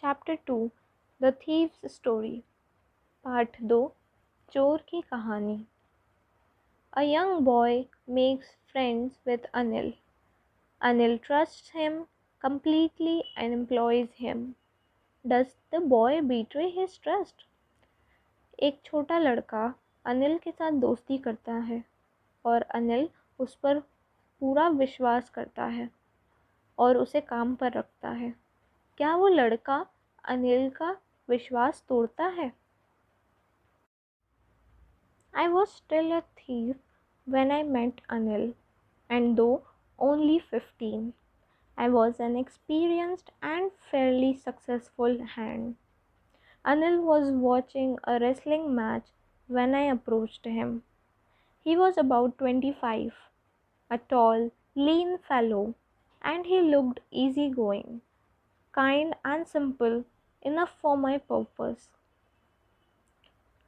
Chapter 2 the thieves story part 2 चोर की कहानी। A young boy makes friends with Anil. Anil trusts him completely and employs him. Does the boy betray his trust? एक छोटा लड़का अनिल के साथ दोस्ती करता है और अनिल उस पर पूरा विश्वास करता है और उसे काम पर रखता है। क्या वो लड़का अनिल का विश्वास तोड़ता है? I was still a thief when I met Anil, and though only 15, I was an experienced and fairly successful hand. Anil was watching a wrestling match when I approached him. He was about 25, a tall, lean fellow, and he looked easygoing, kind, and simple enough for my purpose.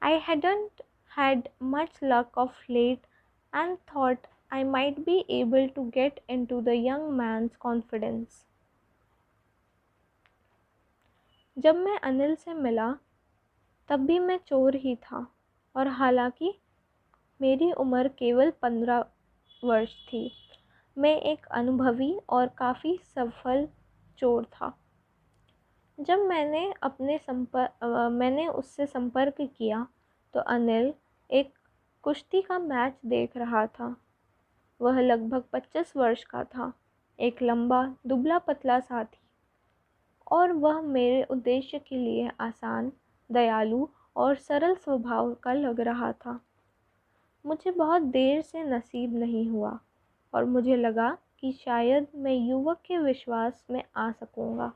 I hadn't had much luck of late and thought I might be able to get into the young man's confidence. जब मैं अनिल से मिला तब भी मैं चोर ही था और हालांकि मेरी उम्र केवल 15 वर्ष थी, मैं एक अनुभवी और काफ़ी सफल चोर था। जब मैंने उससे संपर्क किया तो अनिल एक कुश्ती का मैच देख रहा था। वह लगभग 25 वर्ष का था, एक लंबा दुबला पतला साथी, और वह मेरे उद्देश्य के लिए आसान, दयालु और सरल स्वभाव का लग रहा था। मुझे बहुत देर से नसीब नहीं हुआ और मुझे लगा कि शायद मैं युवक के विश्वास में आ सकूंगा।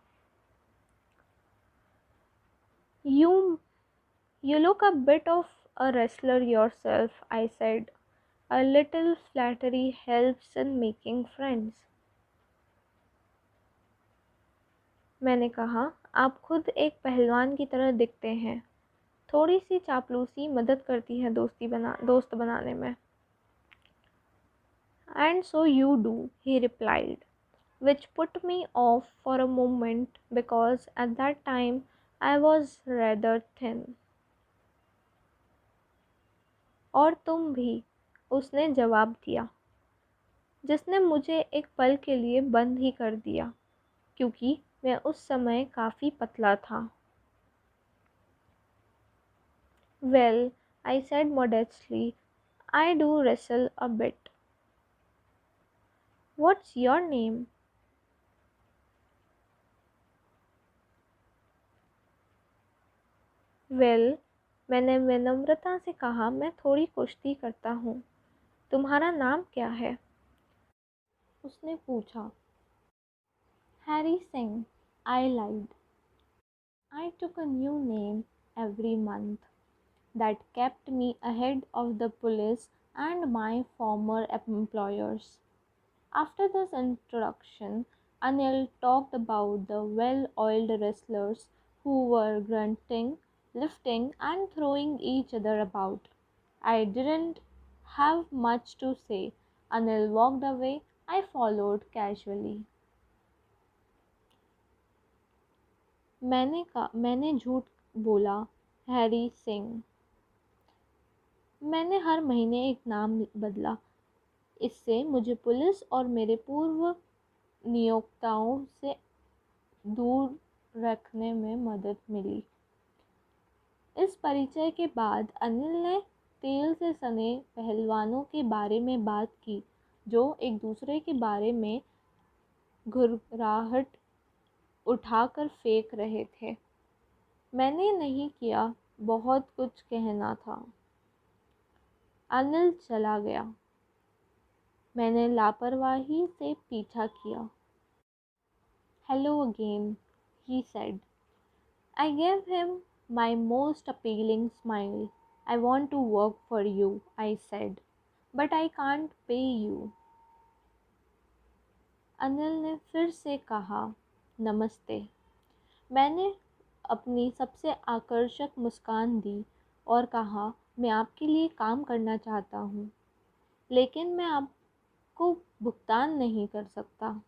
You look a bit of a wrestler yourself, I said. A little flattery helps in making friends. मैंने कहा, आप खुद एक पहलवान की तरह दिखते हैं। थोड़ी सी चापलूसी मदद करती है दोस्त बनाने में। And so you do, he replied, which put me off for a moment because at that time I was rather thin. और तुम भी, उसने जवाब दिया, जिसने मुझे एक पल के लिए बंद ही कर दिया क्योंकि मैं उस समय काफ़ी पतला था। Well, I said modestly, I do wrestle a bit. What's your name? Well, मैंने विनम्रता से कहा, मैं थोड़ी कुश्ती करता हूँ। तुम्हारा नाम क्या है? उसने पूछा। Harry Singh, I lied. I took a new name every month that kept me ahead of the police and my former employers. After this introduction, Anil talked about the well-oiled wrestlers who were grunting, lifting, and throwing each other about. I didn't have much to say. Anil walked away. I followed casually. मैंने झूठ बोला, Harry Singh. मैंने हर महीने एक नाम बदला। इससे मुझे पुलिस और मेरे पूर्व नियोक्ताओं से दूर रखने में मदद मिली। इस परिचय के बाद अनिल ने तेल से सने पहलवानों के बारे में बात की जो एक दूसरे के बारे में घुरघराहट उठाकर फेंक रहे थे। मैंने नहीं किया, बहुत कुछ कहना था। अनिल चला गया। मैंने लापरवाही से पीछा किया। Hello again, he said. I gave him my most appealing smile. I want to work for you, I said, but I can't pay you. Anil ने फिर से कहा, नमस्ते। मैंने अपनी सबसे आकर्षक मुस्कान दी और कहा, मैं आपके लिए काम करना चाहता हूँ, लेकिन मैं आपको भुगतान नहीं कर सकता।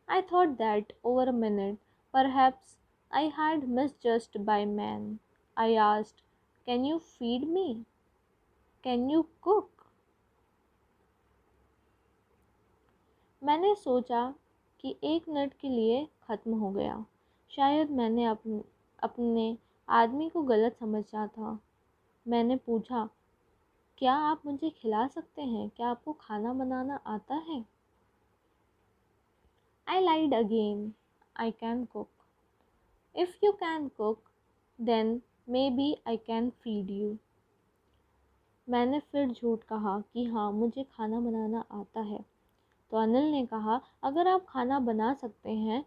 I thought that over a minute, Perhaps I had misjudged by man. I asked, "Can you feed me? Can you cook?" मैंने सोचा कि 1 मिनट के लिए ख़त्म हो गया। शायद मैंने अपने आदमी को गलत समझा था। मैंने पूछा, "क्या आप मुझे खिला सकते हैं? क्या आपको खाना बनाना आता है?" I lied again. "I can cook." "If you can cook, then maybe I can feed you." मैंने फिर झूठ कहा कि हाँ, मुझे खाना बनाना आता है। तो अनिल ने कहा, "अगर आप खाना बना सकते हैं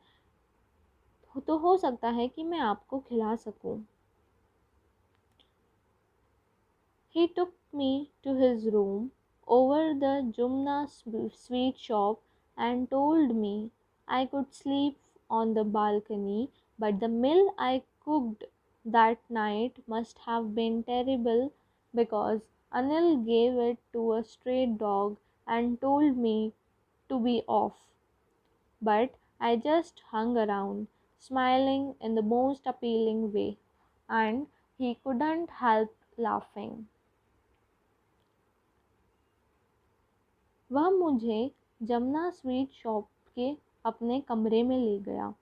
तो हो सकता है कि मैं आपको खिला सकूं। He took me to his room over the Jumna sweet shop and told me I could sleep on the balcony, but the meal I cooked that night must have been terrible because Anil gave it to a stray dog and told me to be off. But I just hung around, smiling in the most appealing way, and he couldn't help laughing. वह मुझे Jamuna sweet shop के अपने कमरे में ले गया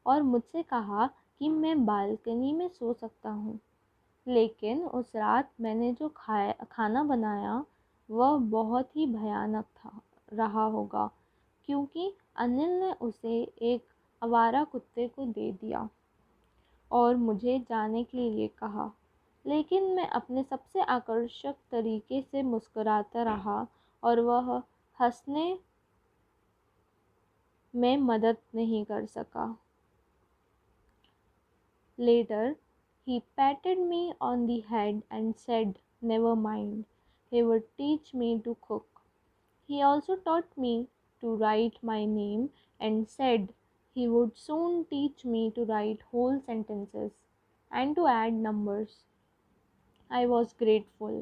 और मुझसे कहा कि मैं बालकनी में सो सकता हूँ। लेकिन उस रात मैंने जो खाना बनाया वह बहुत ही भयानक रहा होगा, क्योंकि अनिल ने उसे एक आवारा कुत्ते को दे दिया और मुझे जाने के लिए कहा। लेकिन मैं अपने सबसे आकर्षक तरीके से मुस्कुराता रहा और वह हंसने में मदद नहीं कर सका। Later, he patted me on the head and said, "Never mind, he would teach me to cook." He also taught me to write my name and said he would soon teach me to write whole sentences and to add numbers. I was grateful.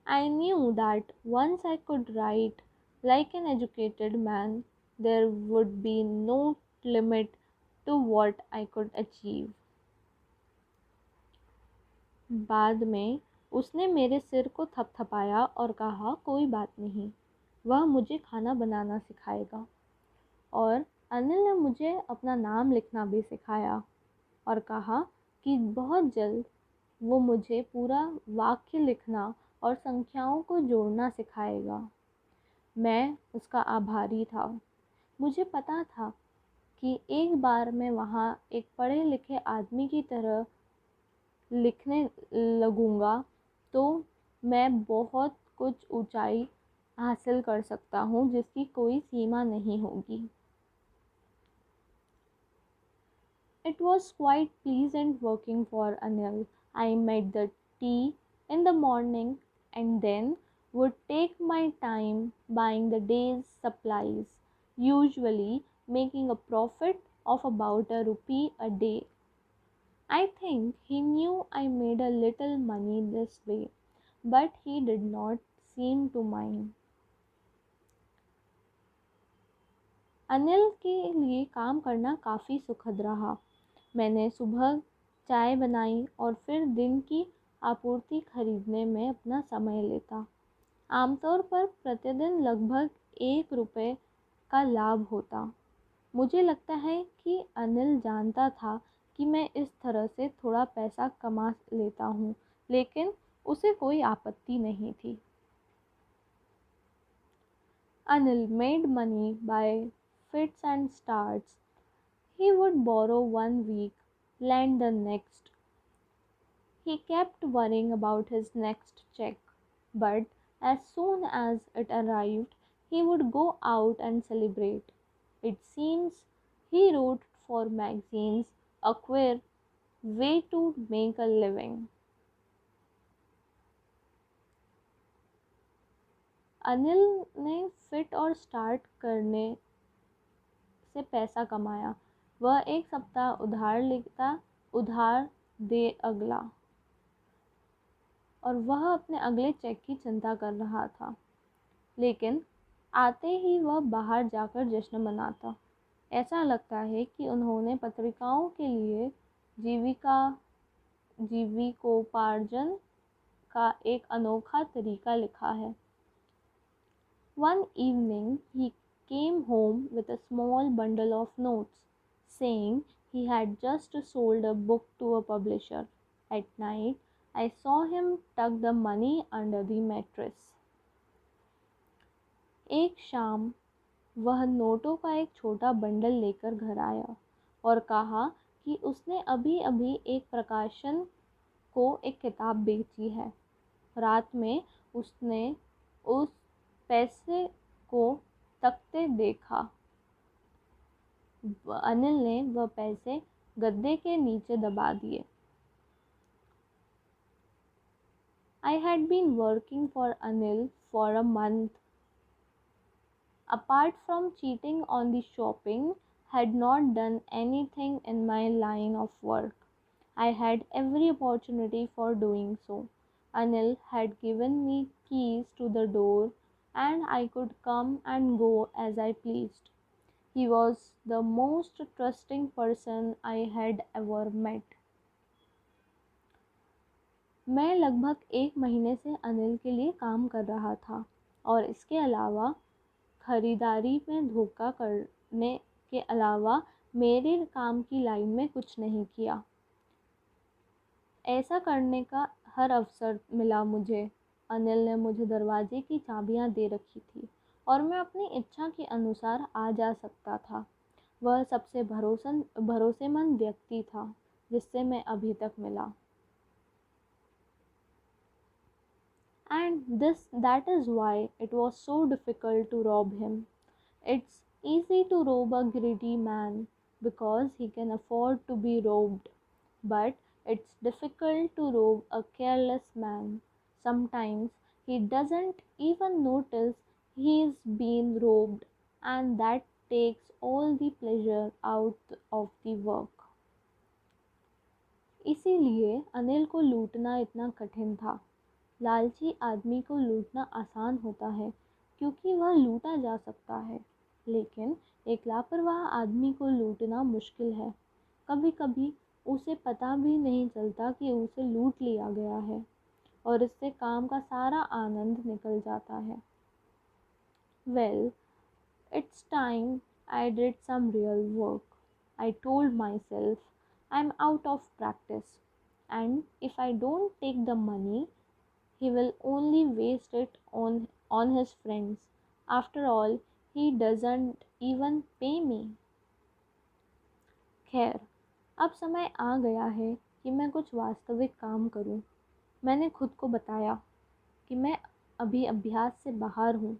I knew that once I could write like an educated man, there would be no limit to what I could achieve. बाद में उसने मेरे सिर को थपथपाया और कहा, "कोई बात नहीं, वह मुझे खाना बनाना सिखाएगा।" और अनिल ने मुझे अपना नाम लिखना भी सिखाया और कहा कि बहुत जल्द वो मुझे पूरा वाक्य लिखना और संख्याओं को जोड़ना सिखाएगा। मैं उसका आभारी था। मुझे पता था कि एक बार मैं वहाँ एक पढ़े लिखे आदमी की तरह लिखने लगूँगा तो मैं बहुत कुछ ऊंचाई हासिल कर सकता हूँ जिसकी कोई सीमा नहीं होगी। It was quite pleasant working for Anil. I made the tea in the morning and then would take my time buying the day's supplies, usually making a profit of about ₹1 a day. I think he knew I made a little money this way, but he did not seem to mind. Anil के लिए काम करना काफ़ी सुखद रहा। मैंने सुबह चाय बनाई और फिर दिन की आपूर्ति खरीदने में अपना समय लेता। आमतौर पर प्रतिदिन लगभग ₹1 का लाभ होता। मुझे लगता है कि अनिल जानता था कि मैं इस तरह से थोड़ा पैसा कमा लेता हूँ, लेकिन उसे कोई आपत्ति नहीं थी। Anil made money by fits and starts. He would borrow 1 week, lend the next. He kept worrying about his next check, but as soon as it arrived, he would go out and celebrate. It seems he wrote for magazines, a queer way to make a living. Anil ने fit और start करने से पैसा कमाया। वह एक सप्ताह उधार लेता, उधार दे अगला, और वह अपने अगले चेक की चिंता कर रहा था। लेकिन आते ही वह बाहर जाकर जश्न मनाता। ऐसा लगता है कि उन्होंने पत्रिकाओं के लिए जीविकोपार्जन का एक अनोखा तरीका लिखा है। One evening he came home with a small bundle of notes, saying he had just sold a book to a publisher. At night, I saw him tuck the money under the mattress. एक शाम वह नोटों का एक छोटा bundle लेकर घर आया और कहा कि उसने अभी अभी एक प्रकाशन को एक किताब बेची है। रात में उसने उस पैसे को तकते देखा। अनिल ने वह पैसे गद्दे के नीचे दबा दिए। I had been working for Anil for a month. Apart from cheating on the shopping, had not done anything in my line of work. I had every opportunity for doing so. Anil had given me keys to the door and I could come and go as I pleased. He was the most trusting person I had ever met. मैं लगभग 1 महीने से अनिल के लिए काम कर रहा था और इसके अलावा खरीदारी में धोखा करने के अलावा मेरे काम की लाइन में कुछ नहीं किया। ऐसा करने का हर अवसर मिला मुझे। अनिल ने मुझे दरवाजे की चाबियां दे रखी थी और मैं अपनी इच्छा के अनुसार आ जा सकता था। वह सबसे भरोसेमंद व्यक्ति था जिससे मैं अभी तक मिला। And that is why it was so difficult to rob him. It's easy to rob a greedy man because he can afford to be robbed, but it's difficult to rob a careless man. Sometimes he doesn't even notice he's been robbed, and that takes all the pleasure out of the work. इसीलिए अनिल को लूटना इतना कठिन था। लालची आदमी को लूटना आसान होता है क्योंकि वह लूटा जा सकता है, लेकिन एक लापरवाह आदमी को लूटना मुश्किल है। कभी कभी उसे पता भी नहीं चलता कि उसे लूट लिया गया है और इससे काम का सारा आनंद निकल जाता है। Well, it's time I did some real work. I told myself I'm out of practice, and if I don't take the money, he will only waste it on his friends. After all, he doesn't even pay me. खैर, अब समय आ गया है कि मैं कुछ वास्तविक काम करूं। मैंने खुद को बताया कि मैं अभी अभ्यास से बाहर हूं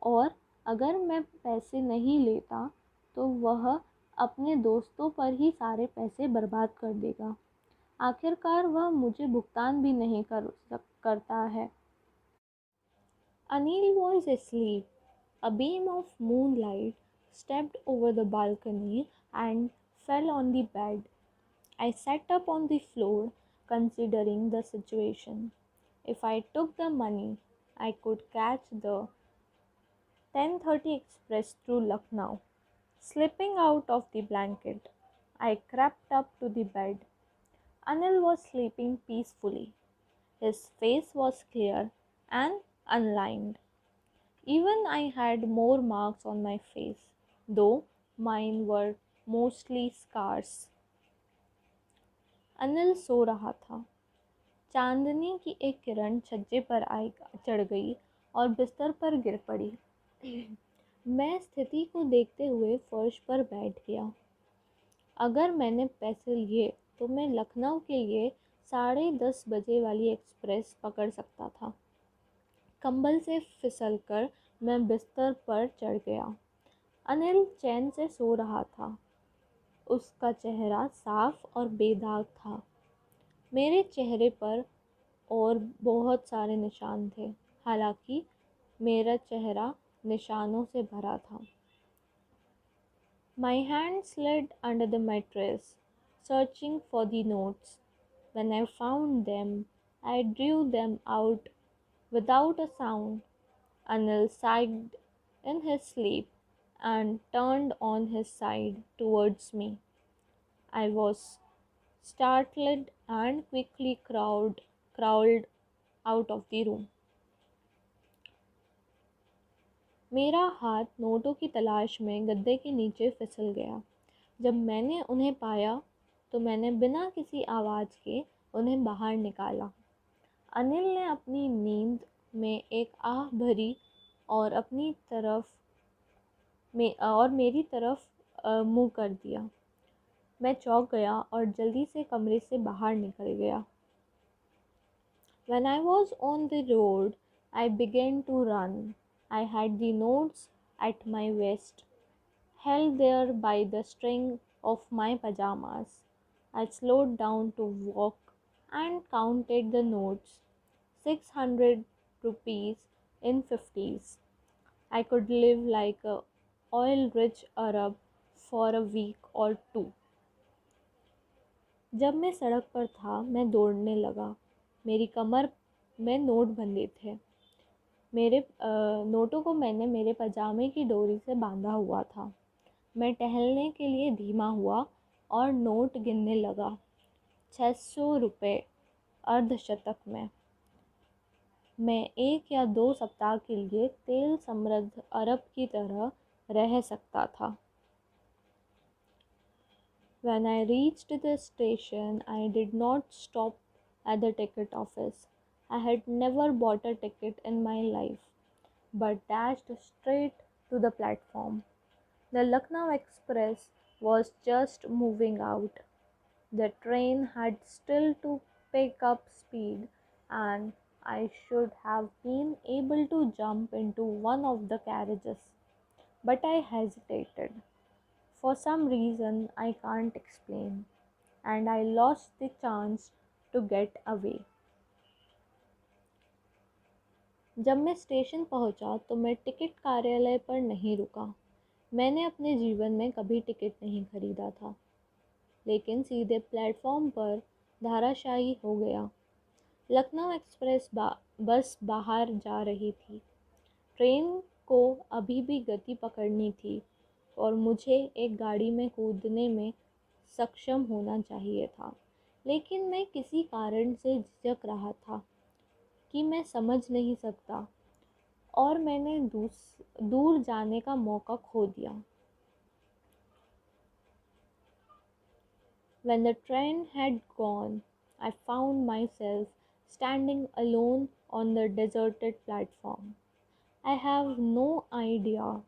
और अगर मैं पैसे नहीं लेता तो वह अपने दोस्तों पर ही सारे पैसे बर्बाद कर देगा। आखिरकार वह मुझे भुगतान भी नहीं करता है। Anil was asleep. A beam of moonlight stepped over the balcony and fell on the bed. I sat up on the floor, considering the situation. If I took the money, I could catch the 10:30 express through Lucknow. Slipping out of the blanket, I crept up to the bed. Anil was sleeping peacefully. His face was clear and unlined. Even I had more marks on my face, though mine were mostly scars. Anil सो रहा था। चांदनी की एक किरण छज्जे पर चढ़ गई और बिस्तर पर गिर पड़ी। मैं स्थिति को देखते हुए फर्श पर बैठ गया। अगर मैंने पैसे लिए तो मैं लखनऊ के लिए 10:30 बजे वाली एक्सप्रेस पकड़ सकता था। कंबल से फिसलकर मैं बिस्तर पर चढ़ गया। अनिल चैन से सो रहा था। उसका चेहरा साफ और बेदाग था। मेरे चेहरे पर और बहुत सारे निशान थे, हालांकि मेरा चेहरा निशानों से भरा था। My hand slid under the mattress, searching for the notes. When I found them, I drew them out without a sound. Anil sighed in his sleep. and turned on his side towards me. I was startled and quickly crawled out of the room. मेरा हाथ नोटों की तलाश में गद्दे के नीचे फिसल गया। जब मैंने उन्हें पाया तो मैंने बिना किसी आवाज़ के उन्हें बाहर निकाला। अनिल ने अपनी नींद में एक आह भरी और मेरी तरफ मुंह कर दिया। मैं चौंक गया और जल्दी से कमरे से बाहर निकल गया। When I was on the road, I began to run. I had the notes at my waist, held there by the string of my pajamas. I slowed down to walk and counted the notes. 600 rupees in 50s. I could live like a oil-rich Arab for a week or two. जब मैं सड़क पर था मैं दौड़ने लगा। मेरी कमर में नोट बंधे थे। मेरे नोटों को मैंने मेरे पजामे की डोरी से बांधा हुआ था। मैं टहलने के लिए धीमा हुआ और नोट गिनने लगा। 600 रुपये अर्धशतक में। मैं 1 या 2 सप्ताह के लिए तेल समृद्ध अरब की तरह रह सकता था। When I reached the station, I did not stop at the ticket office. I had never bought a ticket in my life, but dashed straight to the platform. The Lucknow Express was just moving out. The train had still to pick up speed, and I should have been able to jump into one of the carriages. But I hesitated. For some reason I can't explain, and I lost the chance to get away. जब मैं station पहुंचा तो मैं ticket कार्यालय पर नहीं रुका। मैंने अपने जीवन में कभी टिकट नहीं खरीदा था, लेकिन सीधे प्लेटफॉर्म पर धाराशायी हो गया। लखनऊ एक्सप्रेस बस बाहर जा रही थी। ट्रेन को अभी भी गति पकड़नी थी और मुझे एक गाड़ी में कूदने में सक्षम होना चाहिए था, लेकिन मैं किसी कारण से झिझक रहा था कि मैं समझ नहीं सकता, और मैंने दूर जाने का मौका खो दिया। When the train had gone, I found myself standing alone on the deserted platform. I have no idea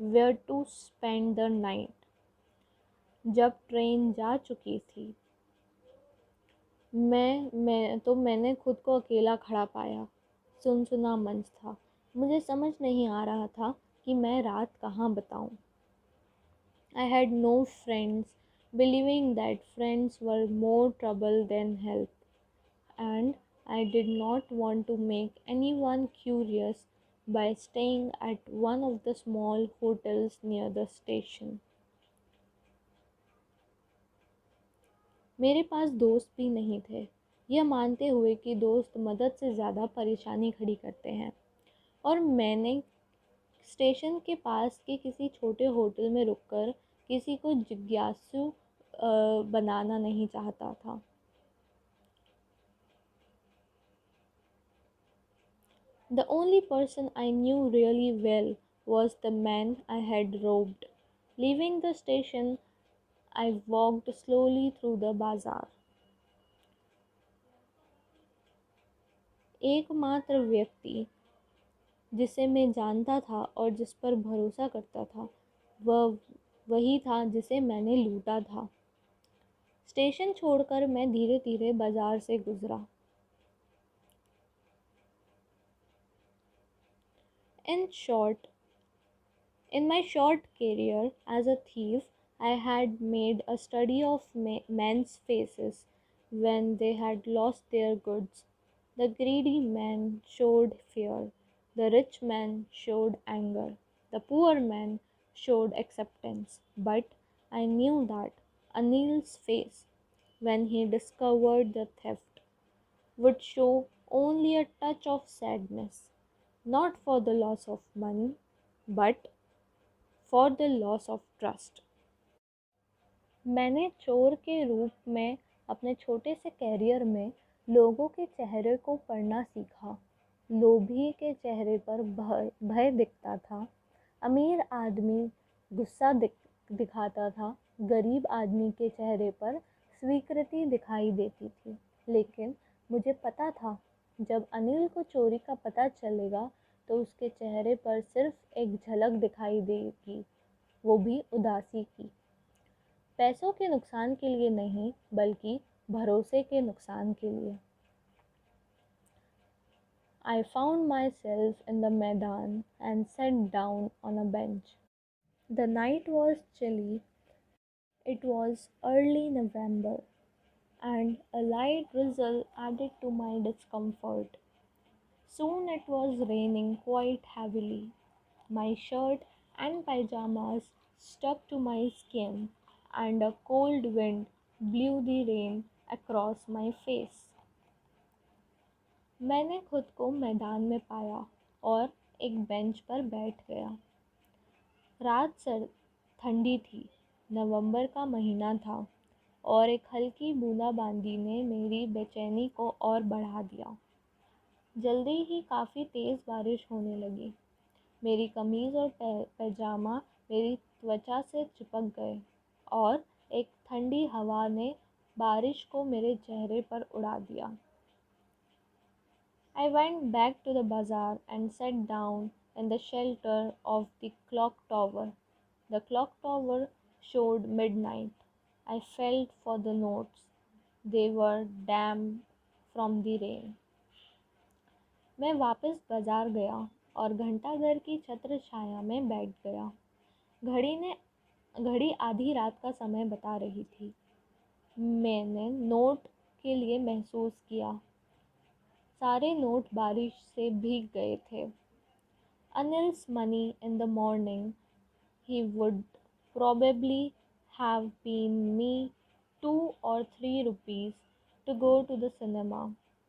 where to spend the night. जब ट्रेन जा चुकी थी मैंने खुद को अकेला खड़ा पाया। सुनसुना मंच था। मुझे समझ नहीं आ रहा था कि मैं रात कहाँ बिताऊं। I had no friends, believing that friends were more trouble than help, and I did not want to make anyone curious by staying at one of the small hotels near the station. मेरे पास दोस्त भी नहीं थे, यह मानते हुए कि दोस्त मदद से ज़्यादा परेशानी खड़ी करते हैं, और मैंने स्टेशन के पास के किसी छोटे होटल में रुककर किसी को जिज्ञासु बनाना नहीं चाहता था। The only person I knew really well was the man I had robbed. Leaving the station, I walked slowly through the bazaar. एकमात्र व्यक्ति जिसे मैं जानता था और जिस पर भरोसा करता था, वह वही था जिसे मैंने लूटा था। स्टेशन छोड़कर मैं धीरे धीरे बाजार से गुजरा। In short, in my short career as a thief, I had made a study of men's faces when they had lost their goods. The greedy man showed fear, the rich man showed anger, the poor man showed acceptance. But I knew that Anil's face, when he discovered the theft, would show only a touch of sadness, not for the loss of money, but for the loss of trust. मैंने चोर के रूप में अपने छोटे से career में लोगों के चेहरे को पढ़ना सीखा। लोभी के चेहरे पर भय भय दिखता था। अमीर आदमी गुस्सा दिखाता था। गरीब आदमी के चेहरे पर स्वीकृति दिखाई देती थी। लेकिन मुझे पता था, जब अनिल को चोरी का पता चलेगा तो उसके चेहरे पर सिर्फ एक झलक दिखाई देगी, वो भी उदासी की। पैसों के नुकसान के लिए नहीं, बल्कि भरोसे के नुकसान के लिए। I found myself in the Maidan and sat down on a bench. The night was chilly. It was early November, and a light drizzle added to my discomfort. Soon it was raining quite heavily. My shirt and pajamas stuck to my skin, and a cold wind blew the rain across my face. मैंने खुद को मैदान में पाया और एक bench पर बैठ गया। रात ठंडी थी। नवंबर का महीना था और एक हल्की बूंदाबांदी ने मेरी बेचैनी को और बढ़ा दिया। जल्दी ही काफ़ी तेज़ बारिश होने लगी। मेरी कमीज़ और पैजामा मेरी त्वचा से चिपक गए और एक ठंडी हवा ने बारिश को मेरे चेहरे पर उड़ा दिया। I went back to the bazaar and sat down in the shelter of the clock tower. The clock tower showed midnight. I felt for the notes. They were damp from the rain. मैं वापस बाजार गया और घंटाघर की छत्र छाया में बैठ गया। घड़ी आधी रात का समय बता रही थी। मैंने नोट के लिए महसूस किया। सारे नोट बारिश से भीग गए थे। Anil's money in the morning, he would probably have been me 2 or 3 rupees to go to the cinema,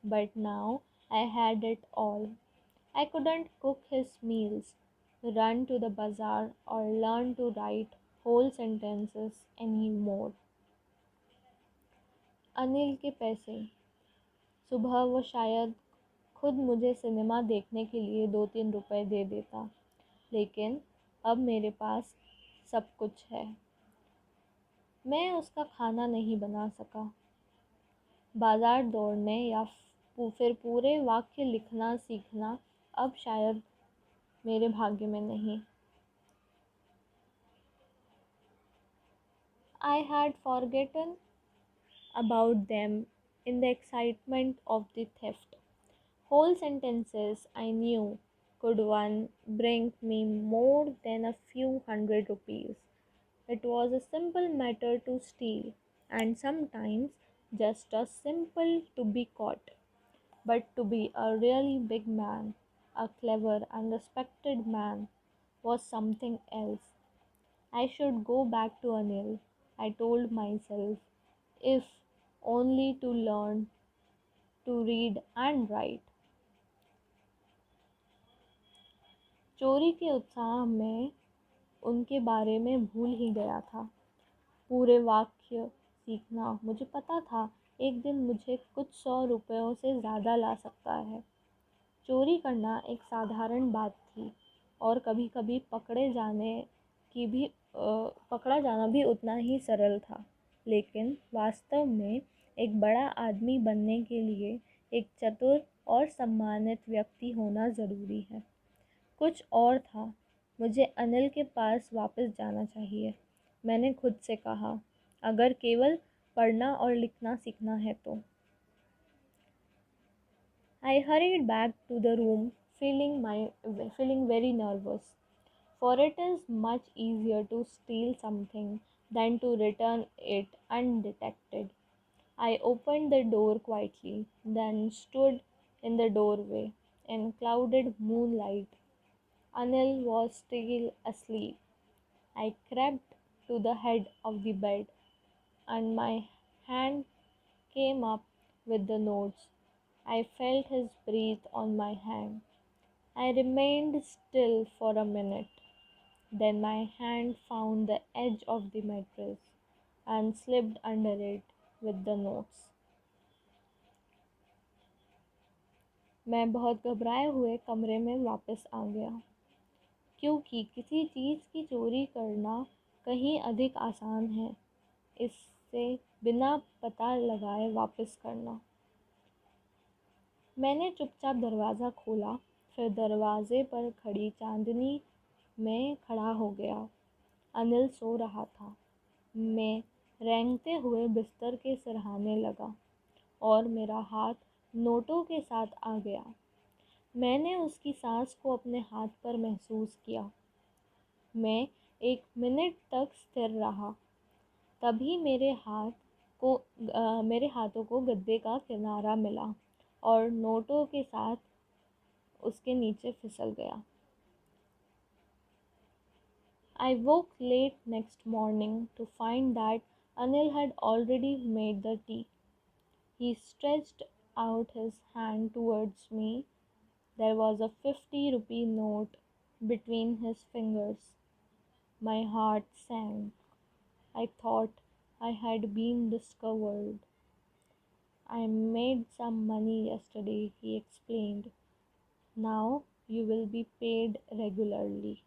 but now I had it all. I couldn't cook his meals, run to the bazaar, or learn to write whole sentences anymore. Anil के पैसे। सुबह वो शायद खुद मुझे cinema देखने के लिए 2-3 रुपए दे देता, लेकिन अब मेरे पास सब कुछ है। मैं उसका खाना नहीं बना सका। बाजार दौड़ने या फिर पूरे वाक्य लिखना सीखना अब शायद मेरे भाग्य में नहीं। I had forgotten about them in the excitement of the theft. Whole sentences I knew could one bring me more than a few hundred rupees. It was a simple matter to steal, and sometimes just as simple to be caught. But to be a really big man, a clever and respected man, was something else. I should go back to Anil, I told myself, if only to learn to read and write. चोरी के उत्साह में उनके बारे में भूल ही गया था। पूरे वाक्य सीखना। मुझे पता था एक दिन मुझे कुछ 100 रुपयों से ज़्यादा ला सकता है। चोरी करना एक साधारण बात थी और कभी कभी पकड़ा जाना भी उतना ही सरल था। लेकिन वास्तव में एक बड़ा आदमी बनने के लिए एक चतुर और सम्मानित व्यक्ति होना ज़रूरी है। कुछ और था। मुझे अनिल के पास वापस जाना चाहिए। मैंने खुद से कहा, अगर केवल पढ़ना और लिखना सीखना है तो। I hurried back to the room, feeling very nervous, for it is much easier to steal something than to return it undetected. I opened the door quietly, then stood in the doorway. In clouded moonlight, Anil was still asleep. I crept to the head of the bed, and my hand came up with the notes. I felt his breath on my hand. I remained still for a minute. Then my hand found the edge of the mattress and slipped under it with the notes. मैं बहुत घबराए हुए कमरे में वापस आ गया, क्योंकि किसी चीज़ की चोरी करना कहीं अधिक आसान है इससे बिना पता लगाए वापस करना। मैंने चुपचाप दरवाज़ा खोला, फिर दरवाज़े पर खड़ी चांदनी में खड़ा हो गया। अनिल सो रहा था। मैं रेंगते हुए बिस्तर के सिरहाने लगा और मेरा हाथ नोटों के साथ आ गया। मैंने उसकी सांस को अपने हाथ पर महसूस किया। मैं 1 मिनट तक स्थिर रहा। तभी मेरे हाथों को गद्दे का किनारा मिला और नोटों के साथ उसके नीचे फिसल गया। I woke late next morning to find that Anil had already made the tea. He stretched out his hand towards me. There was a 50-rupee note between his fingers. My heart sank. I thought I had been discovered. I made some money yesterday, he explained. Now you will be paid regularly.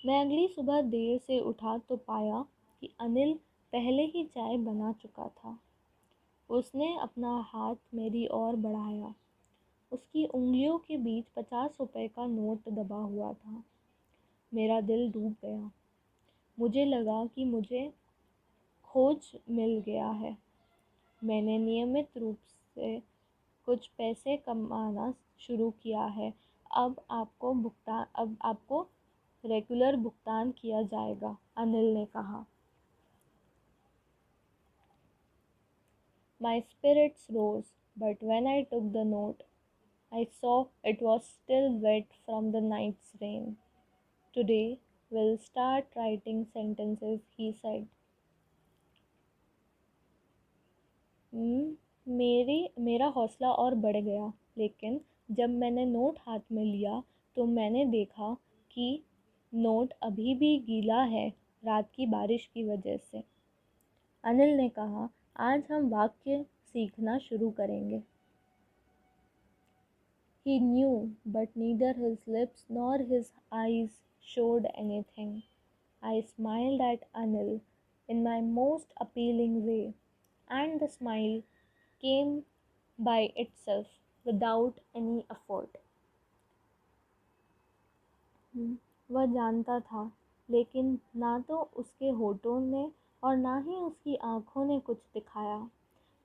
मैं अगली सुबह देर से उठा तो पाया कि अनिल पहले ही चाय बना चुका था। उसने अपना हाथ मेरी ओर बढ़ाया। उसकी उंगलियों के बीच 50 रुपए का नोट दबा हुआ था। मेरा दिल डूब गया। मुझे लगा कि मुझे खोज मिल गया है। मैंने नियमित रूप से कुछ पैसे कमाना शुरू किया है। अब आपको रेगुलर भुगतान किया जाएगा, अनिल ने कहा। My spirits rose, but when I took the note, I saw it was still wet from the night's rain. Today we'll start writing sentences, he said. मेरा हौसला और बढ़ गया, लेकिन जब मैंने नोट हाथ में लिया तो मैंने देखा कि नोट अभी भी गीला है, रात की बारिश की वजह से। अनिल ने कहा, आज हम वाक्य सीखना शुरू करेंगे। He knew, but neither his lips nor his eyes showed anything. I smiled at Anil in my most appealing way, and the smile came by itself without any effort. वह जानता था, लेकिन ना तो उसके होठों ने और ना ही उसकी आँखों ने कुछ दिखाया।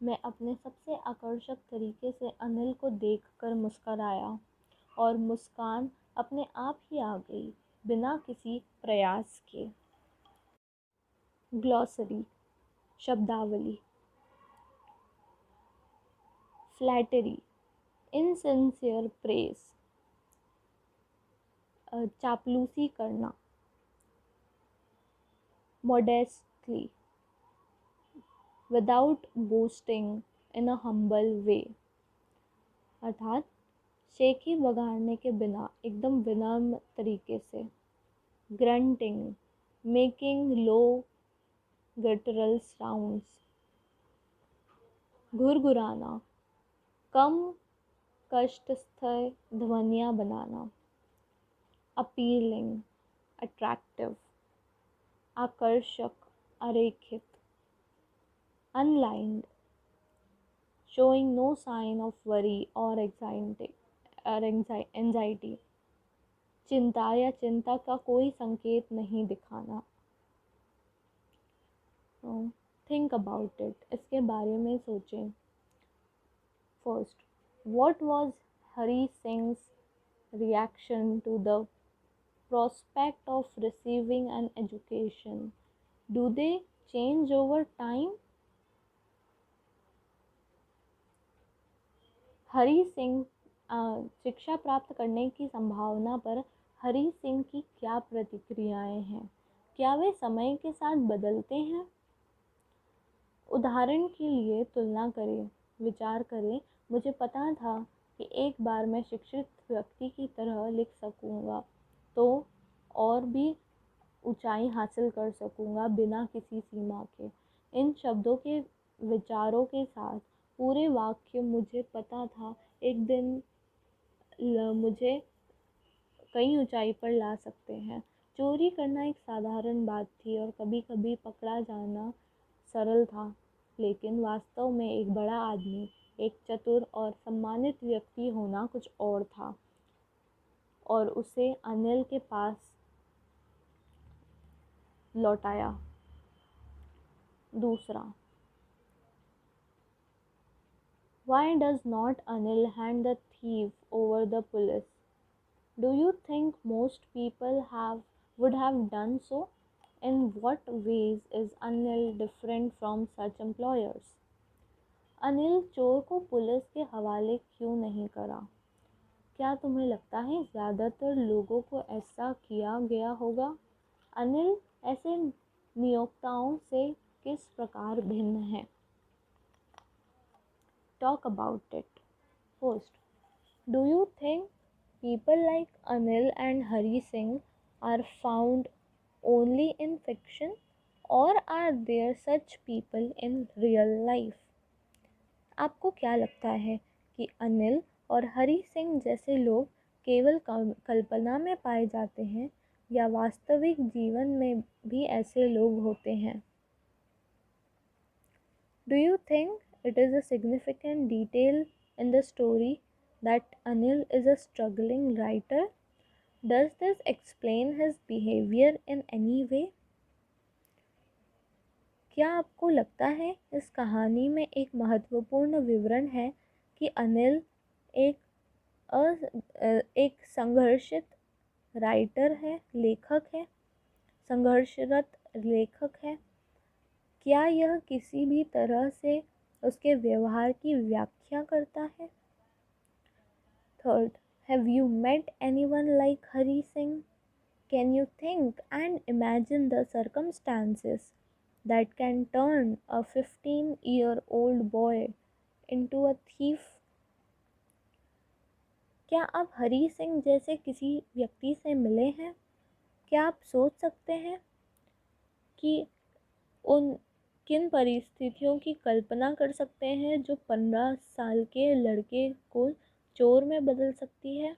मैं अपने सबसे आकर्षक तरीके से अनिल को देखकर मुस्कराया और मुस्कान अपने आप ही आ गई, बिना किसी प्रयास के। ग्लॉसरी, शब्दावली। फ्लैटरी, इनसिंसियर प्रेज, चापलूसी करना। Modestly, without boasting in a humble way, अर्थात शेखी बगाड़ने के बिना एकदम विनम्र तरीके से। Grunting, making low guttural sounds. घुरघुराना, कम कष्टस्थ ध्वनियाँ बनाना। अपीलिंग, अट्रैक्टिव, आकर्षक, अरेखित। Unlined, showing no sign of worry or anxiety. चिंता या चिंता का कोई संकेत नहीं दिखाना। थिंक अबाउट इट, इसके बारे में सोचें। First, what was Hari Singh's reaction to the prospect of receiving an education? Do they change over time? Hari Singh शिक्षा प्राप्त करने की संभावना पर हरी सिंह की क्या प्रतिक्रियाएं हैं? क्या वे समय के साथ बदलते हैं? उदाहरण के लिए तुलना करें, विचार करें। मुझे पता था कि एक बार मैं शिक्षित व्यक्ति की तरह लिख सकूँगा तो और भी ऊंचाई हासिल कर सकूँगा बिना किसी सीमा के। इन शब्दों के विचारों के साथ पूरे वाक्य मुझे पता था एक दिन मुझे कई ऊंचाई पर ला सकते हैं। चोरी करना एक साधारण बात थी और कभी कभी पकड़ा जाना सरल था, लेकिन वास्तव में एक बड़ा आदमी, एक चतुर और सम्मानित व्यक्ति होना कुछ और था, और उसे अनिल के पास लौटाया। दूसरा, why does not Anil hand the thief over the police? Do you think most people would have done so? In what ways is Anil different from such employers? Anil चोर को पुलिस के हवाले क्यों नहीं करा? क्या तुम्हें लगता है ज़्यादातर लोगों को ऐसा किया गया होगा? अनिल ऐसे नियोक्ताओं से किस प्रकार भिन्न है? Talk about it. First, do you think people like Anil and Hari Singh are found only in fiction, or are there such people in real life? आपको क्या लगता है कि अनिल और हरी सिंह जैसे लोग केवल कल्पना में पाए जाते हैं, या वास्तविक जीवन में भी ऐसे लोग होते हैं? Do you think it is a significant detail in the story that Anil is a struggling writer? Does this explain his behavior in any way? क्या आपको लगता है इस कहानी में एक महत्वपूर्ण विवरण है कि अनिल एक संघर्षित राइटर है, लेखक है, संघर्षरत लेखक है? क्या यह किसी भी तरह से उसके व्यवहार की व्याख्या करता है? Third, have you met anyone like Hari Singh? Can you think and imagine the circumstances that can turn a 15-year-old boy into a thief? क्या आप हरी सिंह जैसे किसी व्यक्ति से मिले हैं? क्या आप सोच सकते हैं कि उन किन परिस्थितियों की कल्पना कर सकते हैं जो 15 साल के लड़के को चोर में बदल सकती है?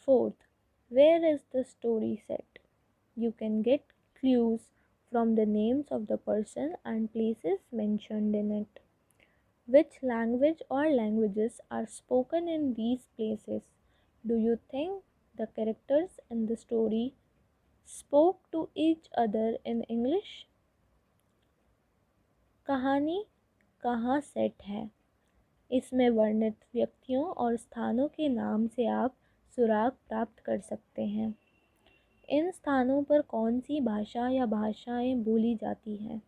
Fourth, where is the story set? You can get clues from the names of the person and places mentioned in it. Which language or languages are spoken in these places? Do you think the characters in the story spoke to each other in English? कहानी कहाँ set है? इसमें वर्णित व्यक्तियों और स्थानों के नाम से आप सुराग प्राप्त कर सकते हैं। इन स्थानों पर कौन सी भाषा या भाषाएं बोली जाती हैं?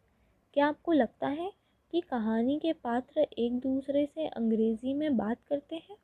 क्या आपको लगता है कि कहानी के पात्र एक दूसरे से अंग्रेजी में बात करते हैं?